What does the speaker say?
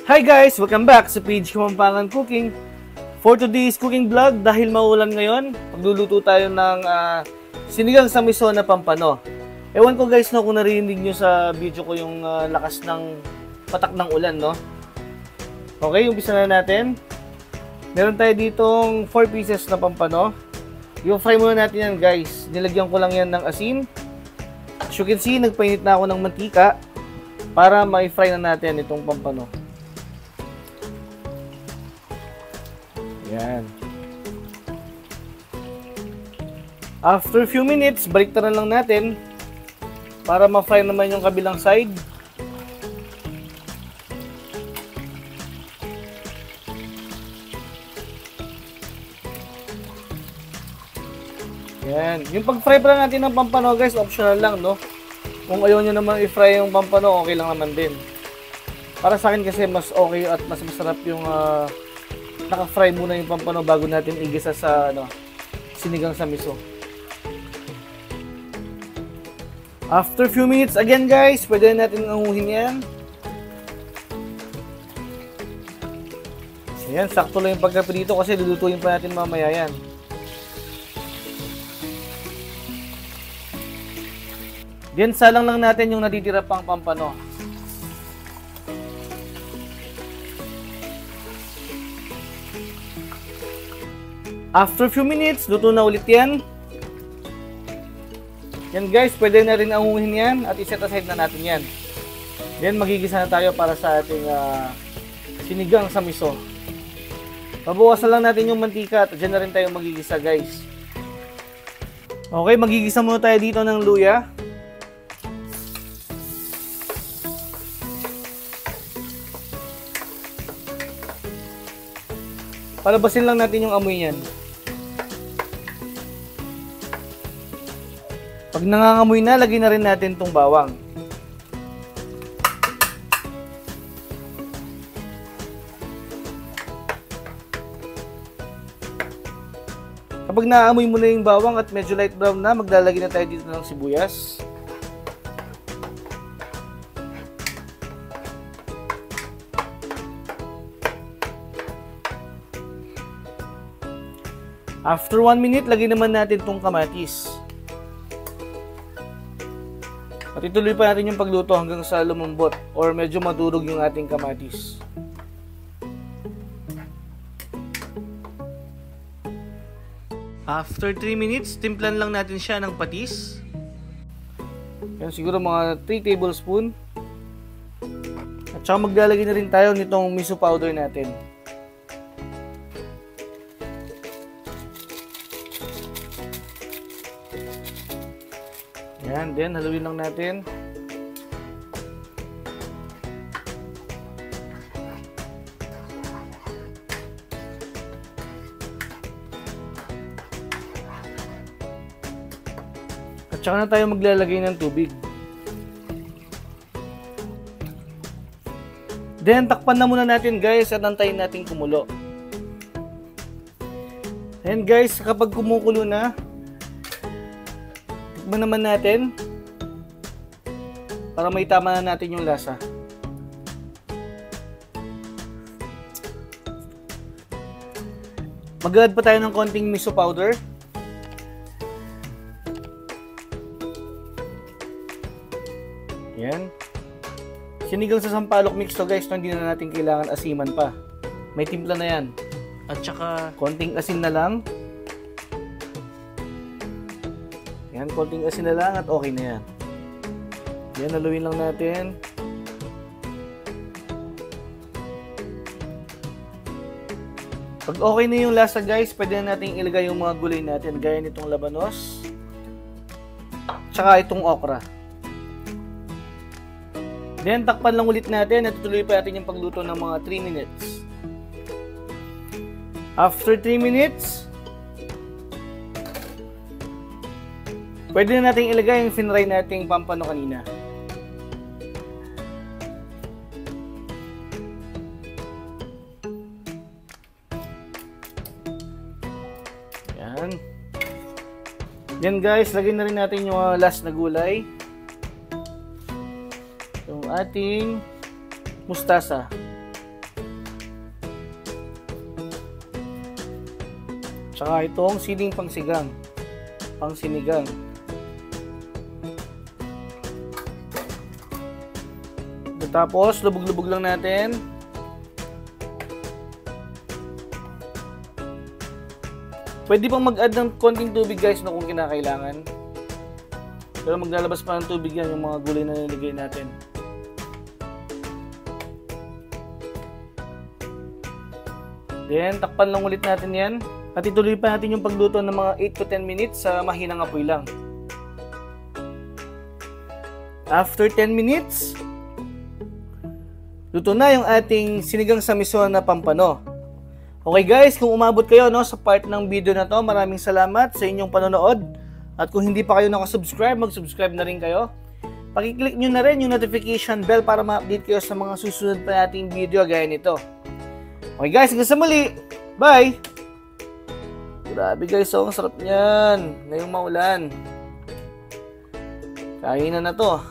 Hi guys! Welcome back sa page Kapampangan Cooking. For today's cooking vlog, dahil maulan ngayon, magluluto tayo ng sinigang sa miso na pampano. Ewan ko guys no, kung narinig nyo sa video ko yung lakas ng patak ng ulan, no? Okay, umpisa na natin. Meron tayo ditong 4 pieces na pampano. Yung fry muna natin yan guys. Nilagyan ko lang yan ng asin. As you can see, nagpainit na ako ng mantika para ma-fry na natin itong pampano. Yan. After a few minutes, baliktaran lang natin para ma-fry naman yung kabilang side. Yan. Yung pag-fry pa natin ng pampano guys, optional lang, no? Kung ayaw nyo naman i-fry yung pampano, okay lang naman din. Para sa akin kasi mas okay at mas masarap yung naka-fry muna yung pampano bago natin igisa sa sinigang sa miso. After few minutes again guys, pwede natin anguhin yan. Ayan, sakto lang yung pagkaprito kasi lulutuin pa natin mamaya yan. Then salang lang natin yung natitira pang pampano. After few minutes, luto na ulit yan. Yan guys, pwede na rin anguhin yan at iset aside na natin yan. Then magigisa na tayo para sa ating sinigang sa miso. Pabawasan lang natin yung mantika at dyan na rin tayo magigisa guys. Okay, magigisa muna tayo dito ng luya. Palabasin lang natin yung amoy niyan. Pag nangangamoy na, lagyan na rin natin itong bawang. Kapag naamoy mo na yung bawang at medyo light brown na, maglalagay na tayo dito ng sibuyas. After 1 minute, lagyan naman natin itong kamatis. At ituloy pa natin yung pagluto hanggang sa lumambot or medyo madurog yung ating kamatis. After 3 minutes, timplan lang natin siya ng patis. Yan, siguro mga 3 tablespoon. At saka maglalagay na rin tayo nitong miso powder natin. Yan, then haluin lang natin. At saka na tayo maglalagay ng tubig. Then takpan na muna natin guys at antayin natin kumulo. And guys, kapag kumukulo na, tikman naman natin para may tama na natin yung lasa. Mag-add pa tayo ng konting miso powder. Yan. Sinigang sa sampalok mix to guys, hindi na natin kailangan asiman pa. May timpla na yan. At saka konting asin na lang. Yan, konting asin na lang at okay na yan. Yan, haluin lang natin. Pag okay na yung lasa guys, pwede na natin ilagay yung mga gulay natin. Gaya nitong labanos. Tsaka itong okra. Then, takpan lang ulit natin at tuloy pa natin yung pagluto ng mga 3 minutes. After 3 minutes, pwede na natin ilagay yung finry nating pampano kanina. Yan. Yan guys, lagyan na rin natin yung last na gulay. Yung ating mustasa. Tsaka itong siling pangsigang. Pangsinigang. Tapos, lubog-lubog lang natin. Pwede pang mag-add ng konting tubig guys no, kung kinakailangan. Pero maglalabas pa ng tubig yan yung mga gulay na nilagay natin. Then, takpan lang ulit natin yan. At ituloy pa natin yung pagluto ng mga 8 to 10 minutes sa mahinang apoy lang. After 10 minutes, luto na yung ating sinigang sa miso na pampano. Okay guys, kung umabot kayo no, sa part ng video na to, maraming salamat sa inyong panonood. At kung hindi pa kayo nakasubscribe, mag-subscribe na rin kayo. Pakiclick nyo na rin yung notification bell para ma-update kayo sa mga susunod pa nating video gaya nito. Okay guys, hanggang sa muli. Bye! Grabe guys, ang sarap niyan. Ngayong maulan. Kainan na to.